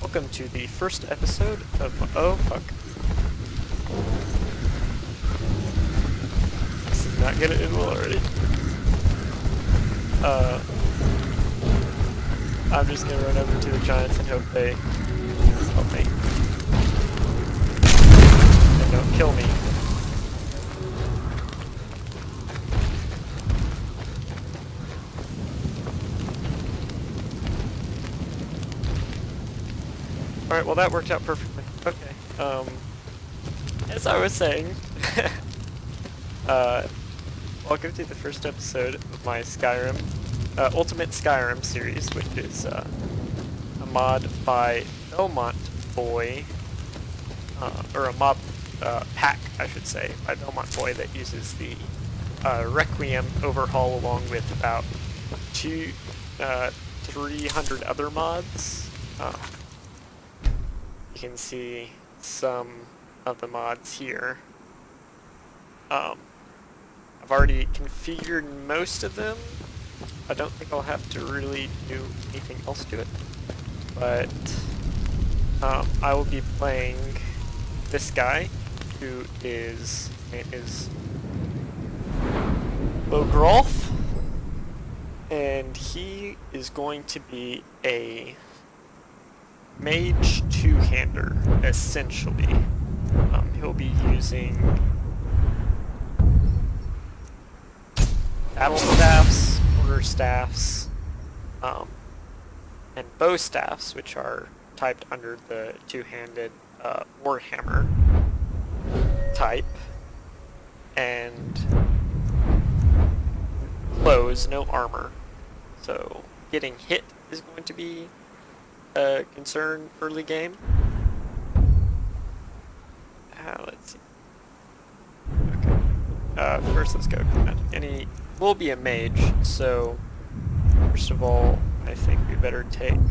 Welcome to the first episode of oh fuck. This is not gonna end well already. I'm just gonna run over to the giants and hope they help me. And don't kill me. Alright, well that worked out perfectly. Okay, as I was saying, welcome to the first episode of my Skyrim, Ultimate Skyrim series, which is, a mod by Belmont Boy, or a mod, pack, I should say, by Belmont Boy that uses the, Requiem overhaul along with about 300 other mods. You can see some of the mods here. I've already configured most of them. I don't think I'll have to really do anything else to it. But I will be playing this guy, who is Logruuf, and he is going to be a mage two-hander, essentially. He'll be using battle staffs, order staffs, and bow staffs, which are typed under the two-handed warhammer type, and clothes, no armor. So getting hit is going to be a concern early game. Let's see. Okay. First, let's go. And will be a mage, so first of all, I think we better take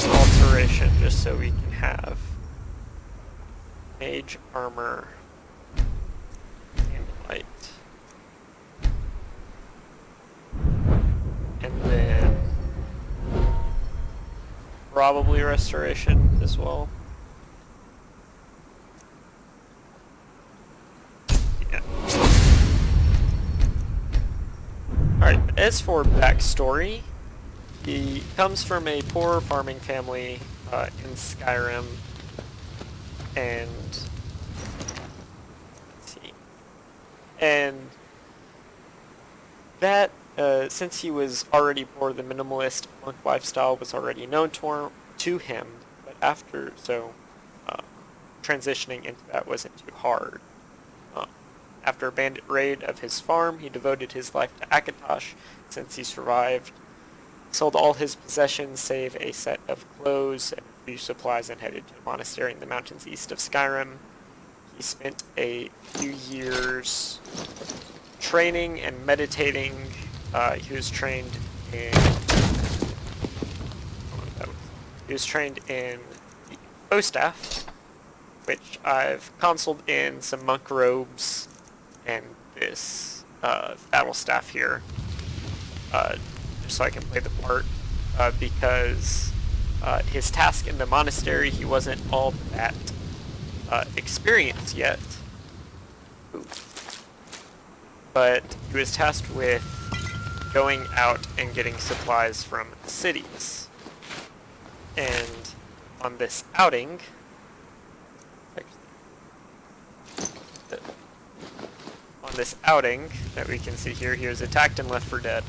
alteration just so we can have mage armor and light, and then probably restoration as well. Yeah. Alright, as for backstory, he comes from a poor farming family in Skyrim, and let's see. And that since he was already poor, the minimalist monk lifestyle was already known to him, but transitioning into that wasn't too hard. After a bandit raid of his farm, he devoted his life to Akatosh. Since he survived, sold all his possessions save a set of clothes and a few supplies and headed to a monastery in the mountains east of Skyrim. He spent a few years training and meditating. He was trained in the bow staff, which I've consoled in some monk robes and this battle staff here, just so I can play the part, because his task in the monastery, he wasn't all that experienced yet. Ooh. But he was tasked with going out and getting supplies from cities. And on this outing, that we can see here, he was attacked and left for dead.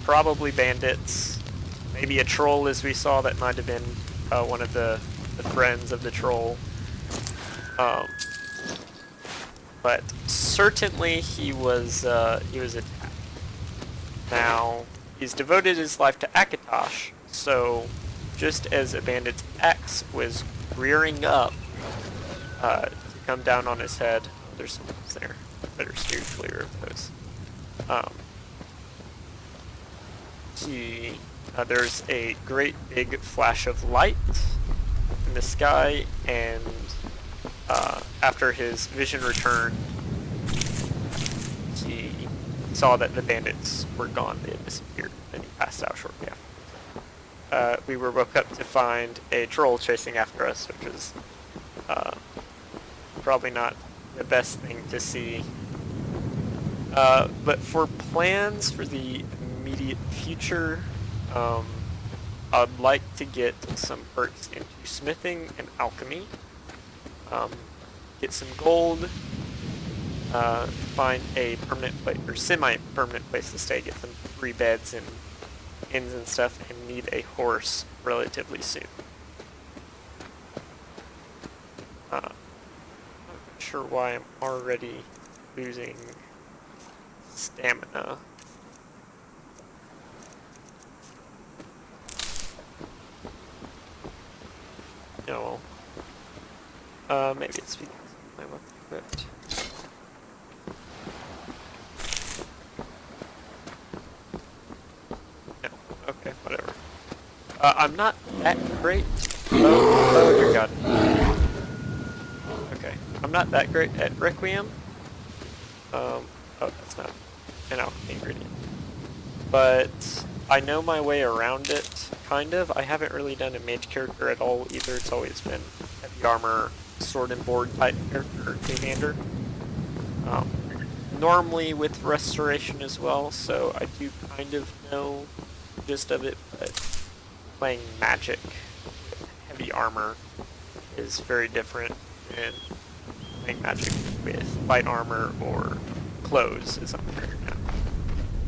Probably bandits, maybe a troll, as we saw. That might have been one of the friends of the troll. But certainly he was attacked. Now, he's devoted his life to Akatosh, so just as a bandit's axe was rearing up to come down on his head, there's some ones there. Better steer clear of those. There's a great big flash of light in the sky, and after his vision returned, he saw that the bandits were gone. They had disappeared, and he passed out shortly after. we were woke up to find a troll chasing after us, which is probably not the best thing to see. But for plans for the immediate future, I'd like to get some perks into smithing and alchemy, get some gold, find a permanent place or semi-permanent place to stay, get some free beds and inns and stuff, and need a horse relatively soon. I'm not sure why I'm already losing stamina. No. Maybe it's because I'm equipped. No. Okay, whatever. I'm not that great. Oh dear God. Okay. I'm not that great at Requiem. Oh, that's not an alchemy ingredient. But I know my way around it, kind of. I haven't really done a mage character at all either. It's always been heavy armor, sword and board type character, commander. Normally with restoration as well, so I do kind of know the gist of it, but playing magic with heavy armor is very different than playing magic with light armor or clothes, as I'm doing now.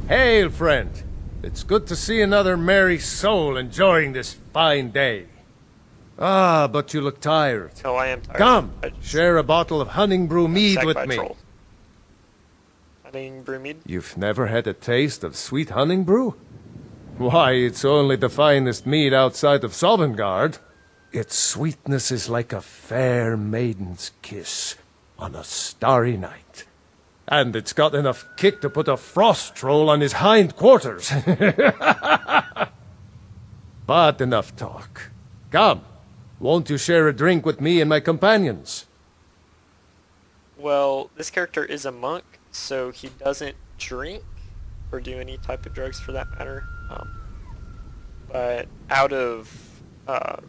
Hail, friend. It's good to see another merry soul enjoying this fine day. Ah, but you look tired. Oh, I am tired. Come, share a bottle of hunting brew mead with me. Hunting brew mead? You've never had a taste of sweet hunting brew? Why, it's only the finest mead outside of Sovngarde. Its sweetness is like a fair maiden's kiss on a starry night. And it's got enough kick to put a frost troll on his hind quarters. But enough talk. Come, won't you share a drink with me and my companions? Well, this character is a monk, so he doesn't drink or do any type of drugs for that matter. But out of, I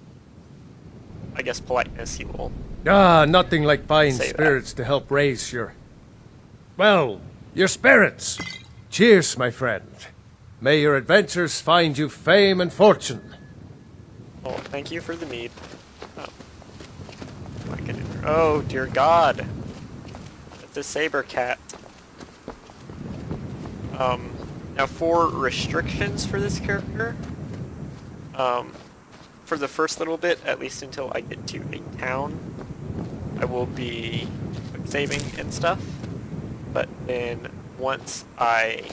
guess, politeness, he will. Ah, nothing like buying Say spirits to help raise your... Well, your spirits. Cheers, my friend. May your adventures find you fame and fortune. Oh, thank you for the mead. Oh, dear God. It's a saber cat. Now for restrictions for this character, for the first little bit, at least until I get to a town, I will be quick saving and stuff. But then once I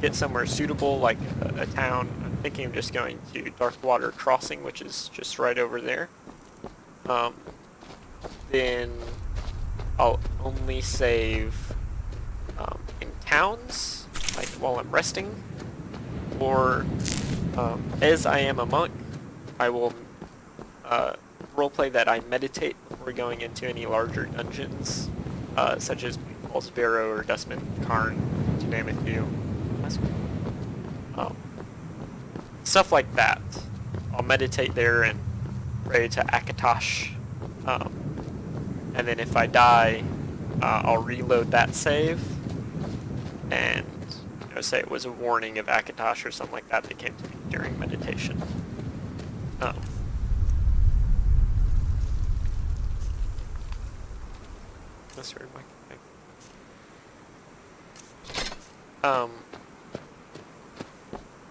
get somewhere suitable, like a town, I'm thinking of just going to Darkwater Crossing, which is just right over there. Then I'll only save in towns, like while I'm resting, or as I am a monk, I will roleplay that I meditate before going into any larger dungeons, such as Paul's Barrow or Dustman Karn, to name a few. Stuff like that. I'll meditate there and pray to Akatosh. And then if I die, I'll reload that save and say it was a warning of Akatosh or something like that that came to me during meditation. That's weird, Mike.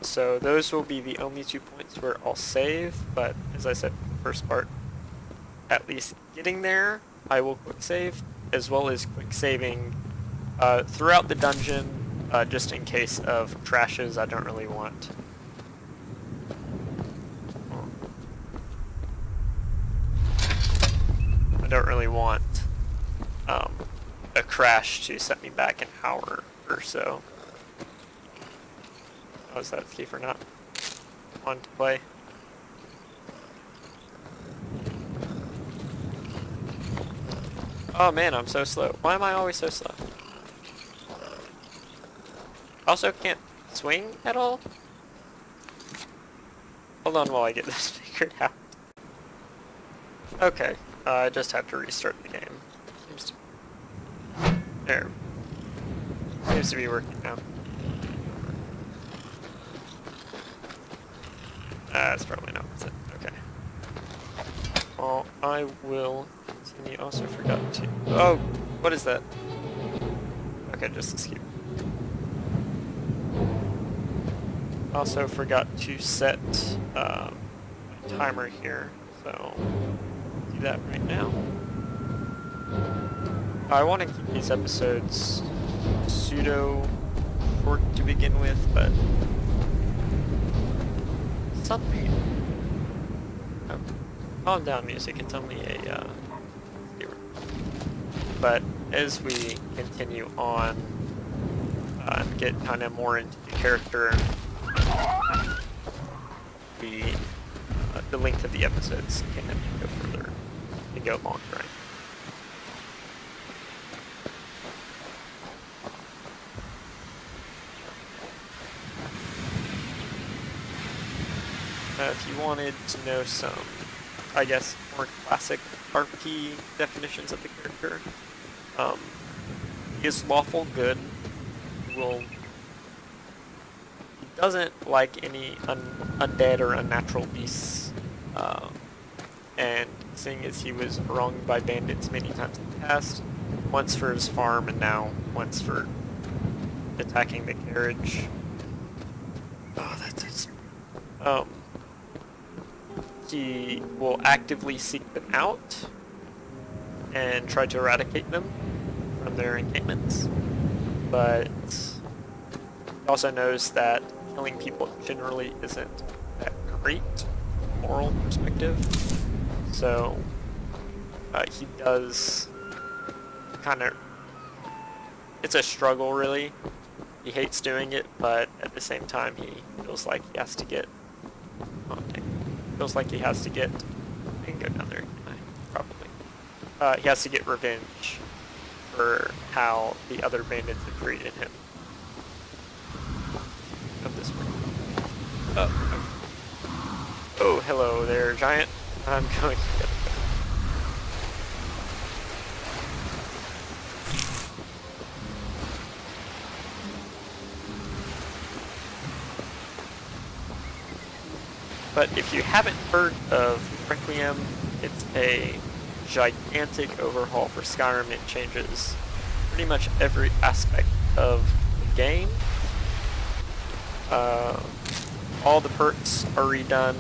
So those will be the only 2 points where I'll save, but as I said in the first part, at least getting there, I will quick save, as well as quick saving throughout the dungeon, just in case of crashes I don't really want. I don't really want a crash to set me back an hour or so. Oh, is that a thief or not? On to play. Oh man, I'm so slow. Why am I always so slow? Also can't swing at all? Hold on while I get this figured out. Okay, I just have to restart the game. There. Seems to be working now. That's probably not what's it. Okay. Well, I will continue. Also forgot to... Oh! What is that? Okay, just escape. Also forgot to set my timer here, so do that right now. I want to keep these episodes pseudo short to begin with, but something. Oh, calm down, music. It's only a zero. But as we continue on and get kind of more into the character, the length of the episodes can go further, can go longer. Right? If you wanted to know some, I guess, more classic RP definitions of the character, he is lawful good. He doesn't like any undead or unnatural beasts, and seeing as he was wronged by bandits many times in the past, once for his farm and now once for attacking the carriage. Oh, that's just... he will actively seek them out and try to eradicate them from their encampments, but he also knows that killing people generally isn't that great moral perspective, so he does kind of, it's a struggle really. He hates doing it, but at the same time he feels like he has to get, I can go down there, probably. He has to get revenge for how the other bandits have treated him. This way. Oh, hello there, giant. I'm going. But if you haven't heard of Requiem, it's a gigantic overhaul for Skyrim. It changes pretty much every aspect of the game. All the perks are redone.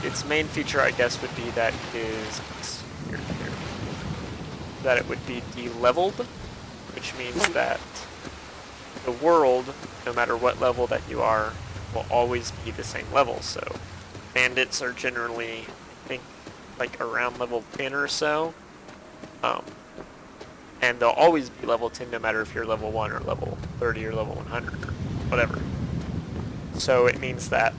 Its main feature, I guess, would be that that it would be de-leveled, which means that the world, no matter what level that you are, will always be the same level. So bandits are generally, I think, like around level 10 or so. And they'll always be level 10 no matter if you're level 1 or level 30 or level 100 or whatever. So it means that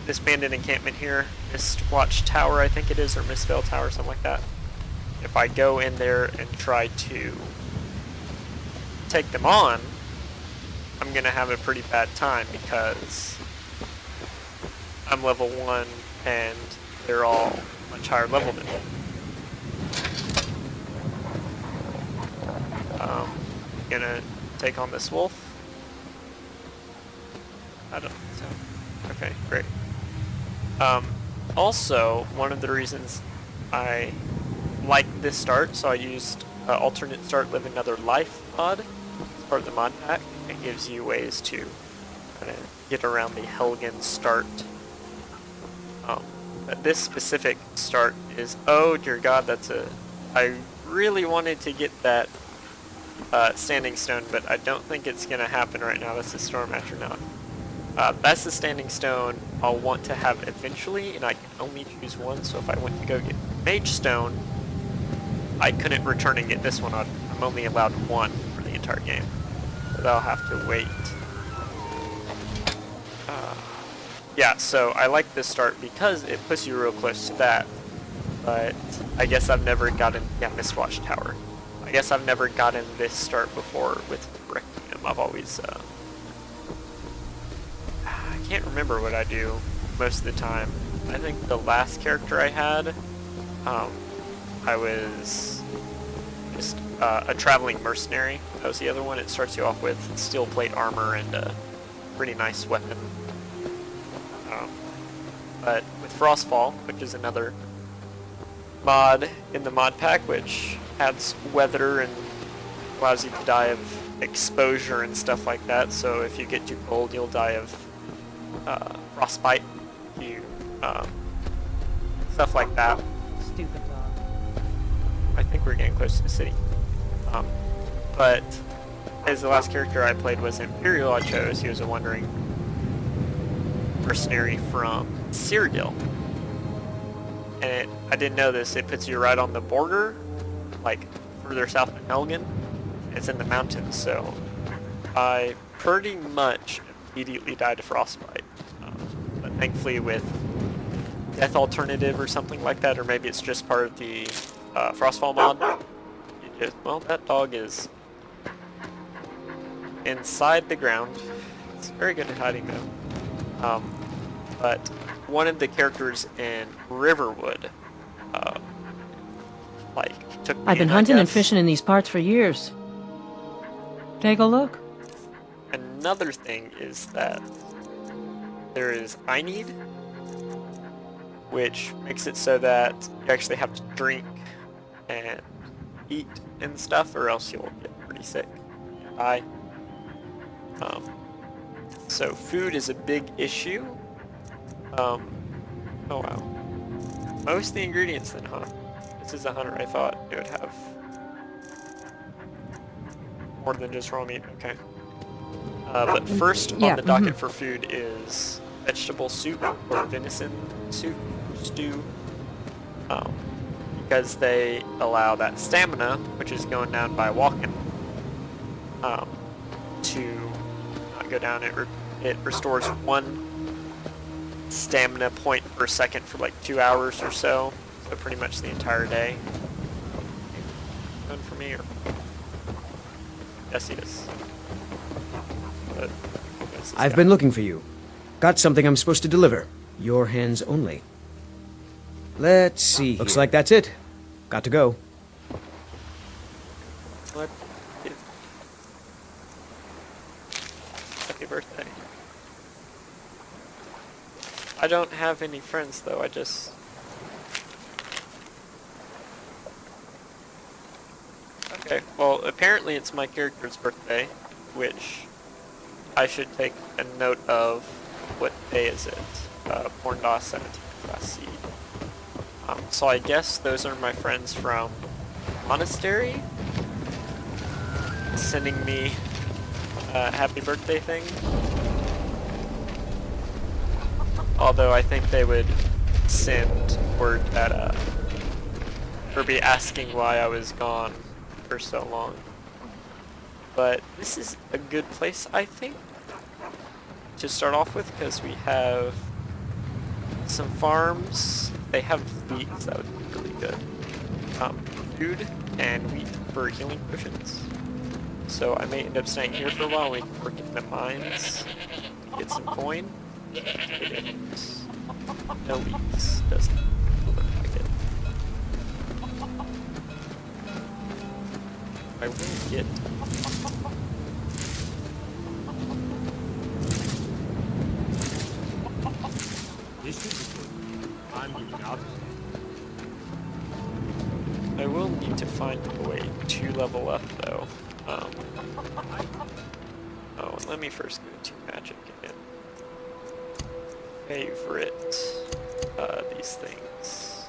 this bandit encampment here, Mistwatch Tower I think it is, or Mistvale Tower, something like that. If I go in there and try to take them on, I'm going to have a pretty bad time because I'm level 1 and they're all much higher level than me. Gonna take on this wolf. I don't think so. Okay, great. Also, one of the reasons I like this start, so I used alternate start live another life mod as part of the mod pack. It gives you ways to kind of get around the Helgen start. But this specific start is, oh dear god, that's I really wanted to get that standing stone, but I don't think it's going to happen right now. That's the storm astronaut. That's the standing stone I'll want to have eventually, and I can only choose one, so if I went to go get mage stone, I couldn't return and get this one. I'm only allowed one for the entire game, but I'll have to wait. Yeah, so I like this start because it puts you real close to that, but I guess I've never gotten, yeah, Mistwatch Tower. I guess I've never gotten this start before with Requiem. I've always can't remember what I do most of the time. I think the last character I had, I was just a traveling mercenary. That was the other one. It starts you off with steel plate armor and a pretty nice weapon. But with Frostfall, which is another mod in the mod pack, which adds weather and allows you to die of exposure and stuff like that. So if you get too cold, you'll die of frostbite. Stuff like that. Stupid dog. I think we're getting close to the city. But as the last character I played was Imperial, I chose. He was a wandering mercenary from Cyrodiil. And I didn't know this, it puts you right on the border, like further south than Helgen. It's in the mountains, so I pretty much immediately died of frostbite. But thankfully with death alternative or something like that, or maybe it's just part of the Frostfall mod, well, that dog is inside the ground. It's very good at hiding though. But one of the characters in Riverwood, took me I've been in, I hunting and guess. fishing in these parts for years. Take a look. Another thing is that there is I need, which makes it so that you actually have to drink and eat and stuff, or else you'll get pretty sick and die. So food is a big issue. Oh wow. Most of the ingredients then, huh? This is a hunter. I thought it would have more than just raw meat. Okay. But first on the docket for food is vegetable soup or venison soup stew. Because they allow that stamina, which is going down by walking, to not go down. It restores 1 stamina point per second for like 2 hours or so. So pretty much the entire day. Good for me, or yes, it is. But I've been looking for you. Got something I'm supposed to deliver. Your hands only. Let's see. Looks like that's it. Got to go. What? Happy birthday. I don't have any friends though, I just... Okay, well apparently it's my character's birthday, which I should take a note of. What day is it? Porndos 17, class C. So I guess those are my friends from Monastery sending me a happy birthday thing. Although I think they would send word that, or be asking why I was gone for so long. But this is a good place, I think, to start off with, because we have some farms. They have wheat, that would be really good. Food and wheat for healing potions. So I may end up staying here for a while. We can work in the mines to get some coin. No leaks, doesn't look like it. I will get... This should be good. I'm getting out. I will need to find a way to level up though. Oh, and let me first go to magic and favorite these things.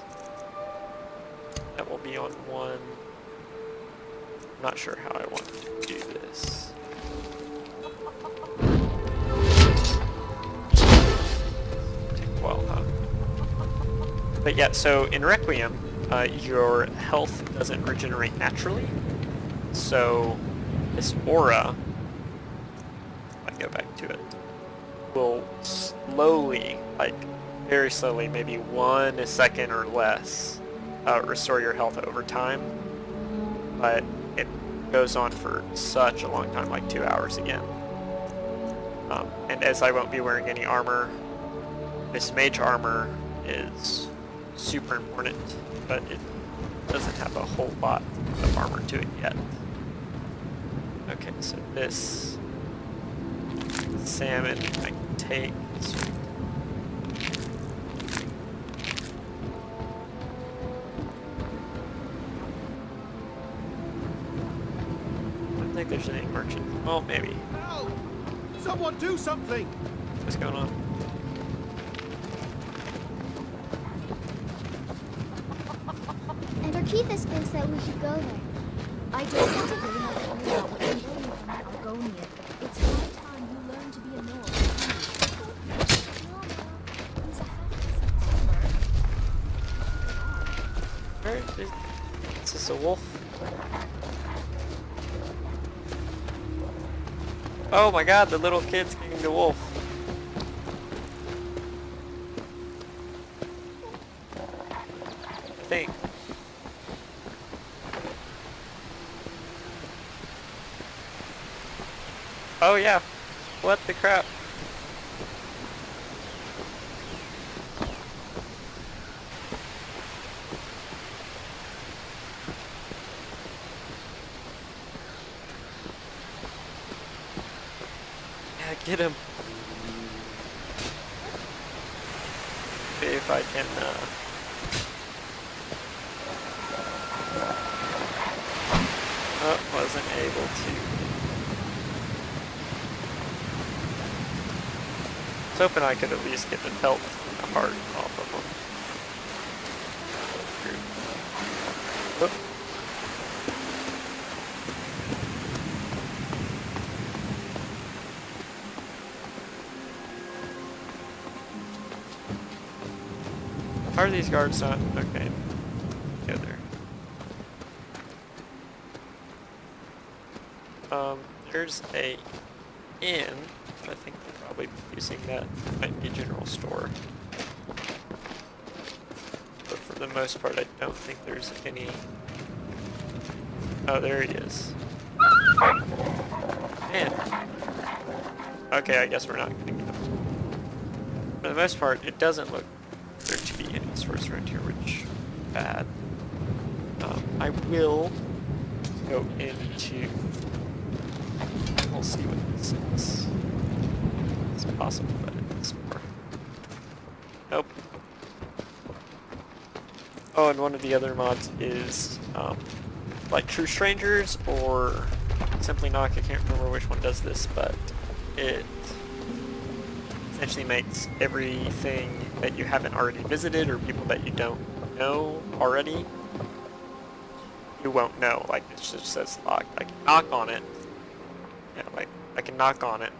That will be on 1. I'm not sure how I want to do this. Take a while, huh? But yeah, so in Requiem, your health doesn't regenerate naturally. So this aura, if I go back to it, will slowly, like very slowly, maybe 1 second or less, restore your health over time. But it goes on for such a long time, like 2 hours again. And as I won't be wearing any armor, this mage armor is super important, but it doesn't have a whole lot of armor to it yet. Okay, so this salmon I can take. Sweet. I don't think there's any merchant. Well, maybe. Help! Someone do something! What's going on? And Arkeithus thinks that we should go there. I don't want to really know anything about what you're doing in Argonia. It's high time you learn to be a Nord. He's a half-decent farmer. Alright, is this a wolf? Oh my god, the little kid's getting the wolf. I think. Oh yeah. What the crap? Yeah, get him. See if I can oh, wasn't able to. I was hoping I could at least get the pelt and the heart off of them. Whoop. How are these guards not? Okay. Together. There's a inn. I think they're probably using that. Might be a general store. But for the most part, I don't think there's any. Oh, there he is. Man. Okay, I guess we're not gonna get him. For the most part, it doesn't look there to be any stores around here, which is bad. I will go into. We'll see what this is. It's possible that it's more. Nope. Oh, and one of the other mods is like True Strangers or Simply Knock. I can't remember which one does this, but it essentially makes everything that you haven't already visited or people that you don't know already, you won't know. Like it just says locked. I can knock on it. Yeah, like I can knock on it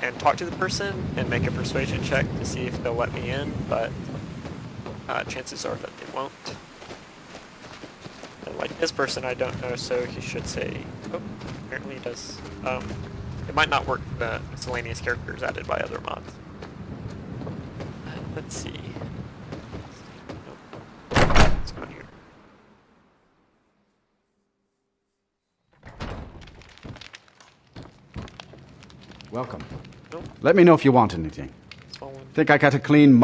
and talk to the person and make a persuasion check to see if they'll let me in, but chances are that they won't. And like this person I don't know, so he should say, oh, apparently he does. It might not work for the miscellaneous characters added by other mods. Let's see. Nope. Let's go in here. Welcome. Nope. Let me know if you want anything. Small one. Think I got a clean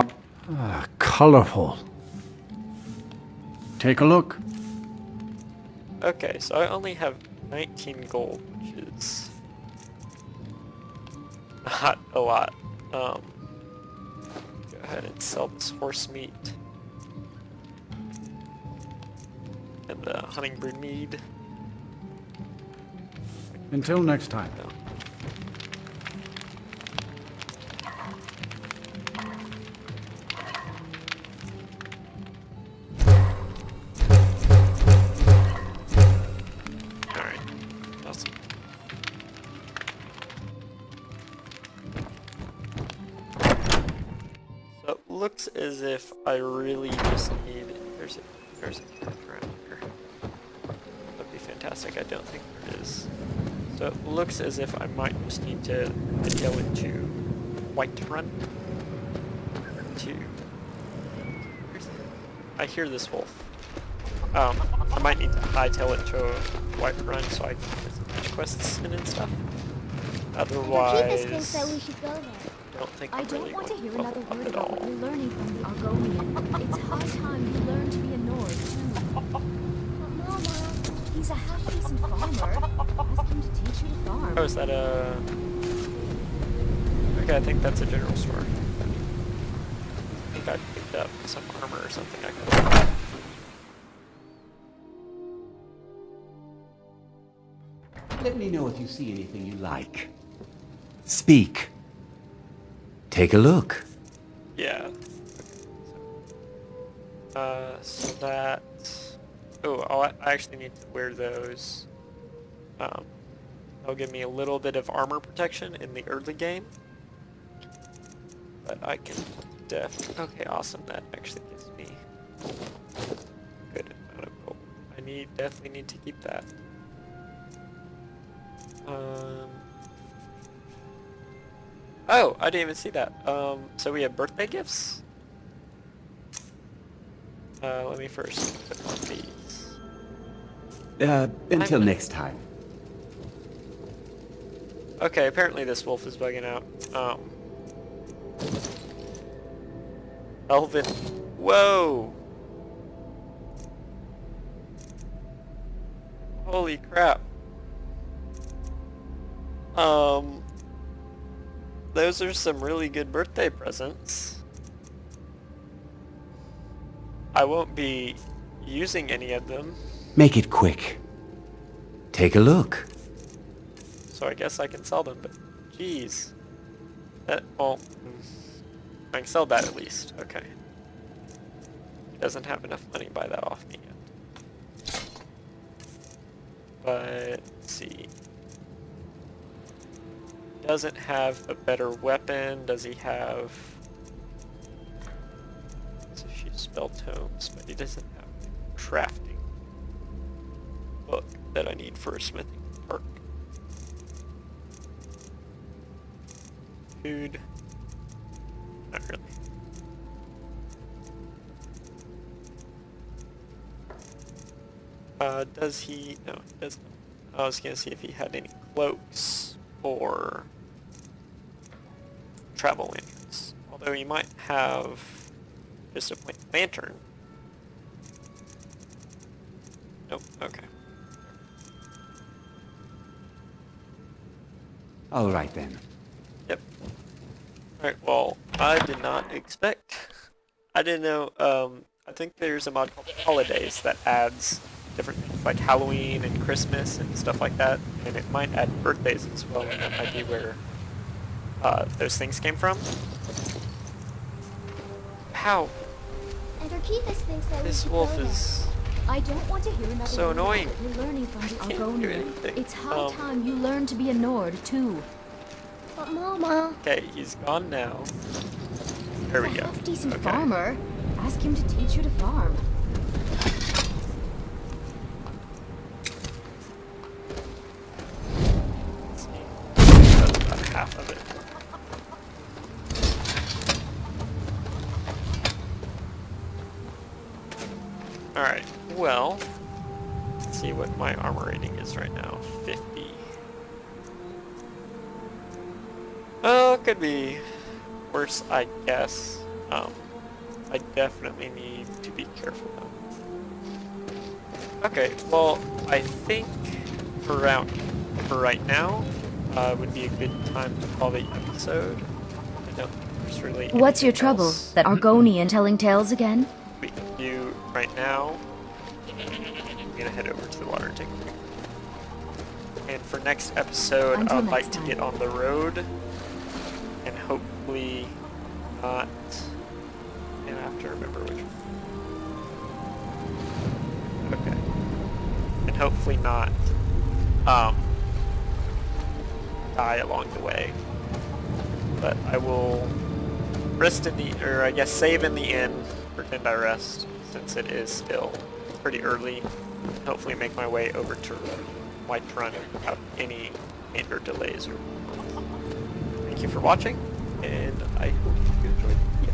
colorful. Take a look. Okay, so I only have 19 gold, which is not a lot. Go ahead and sell this horse meat and the hunting brood mead. Until next time. No. Alright, awesome. So it looks as if I really just need. There's a character around here. That'd be fantastic. I don't think there is. So it looks as if I might just need to go into Whiterun to. I hear this wolf. I might need to hightail it to Whiterun so I can get some quests in and stuff. Otherwise, thinks that we should go there. don't think I I'm don't really want to going hear to another level up word at about all. what you're learning from the Argonian. It's high time you learn to be a Nord, too. But Mama, he's a half-decent farmer. Ask him to teach you to farm. Oh, is that a... Okay, I think that's a general store. I think I picked up some armor or something I could. Let me know if you see anything you like. Speak. Take a look. Yeah. So that... Oh, I actually need to wear those. They'll give me a little bit of armor protection in the early game. But I can okay, awesome. That actually gives me a good amount of gold. I definitely need to keep that. Oh, I didn't even see that. So we have birthday gifts? Let me first put on these. Until next time. Okay, apparently this wolf is bugging out. Elvin. Whoa! Holy crap. Those are some really good birthday presents. I won't be using any of them, Make it quick. Take a look. so I guess I can sell them, but jeez. Well, I can sell that at least. Okay. He doesn't have enough money to buy that off me yet. But, let's see. Doesn't have a better weapon. Does he have... So she spell tomes, but he doesn't have a crafting book that I need for a smithing park. Food. Not really. Does he... No, he doesn't. I was gonna see if he had any cloaks or travel lanterns. Although he might have just a lantern. Nope, okay. All right then. Yep. Alright, well, I did not expect... I didn't know, I think there's a mod called Holidays that adds different things like Halloween and Christmas and stuff like that, and it might add birthdays as well, and that might be where those things came from. How? And Arkeithus thinks that This we should wolf go there. is I don't want to hear another so word about annoying. what you're learning from the Can't do Argonian. anything. It's high time you learn to be a Nord, too. But Mama... Okay, he's gone now. There we He's a go. half-decent Okay. farmer. Ask him to teach you to farm. Let's see. That's about half of it. Alright, well, let's see what my armor rating is right now. 50. Oh, it could be worse, I guess. I definitely need to be careful though. Okay, well, I think for right now, would be a good time to call the episode. I don't think there's really What's your anything trouble? else That Argonian telling tales again? we can do right now. I'm gonna head over to the water and take a break. And for next episode, Until I'd like next to time. get on the road and hopefully not. And I have to remember which one. Okay. And hopefully not die along the way. But I will rest in the, or I guess save in the inn, pretend I rest, since it is still pretty early. And hopefully make my way over to Whiterun without any major delays. Thank you for watching, and I hope you enjoyed the video.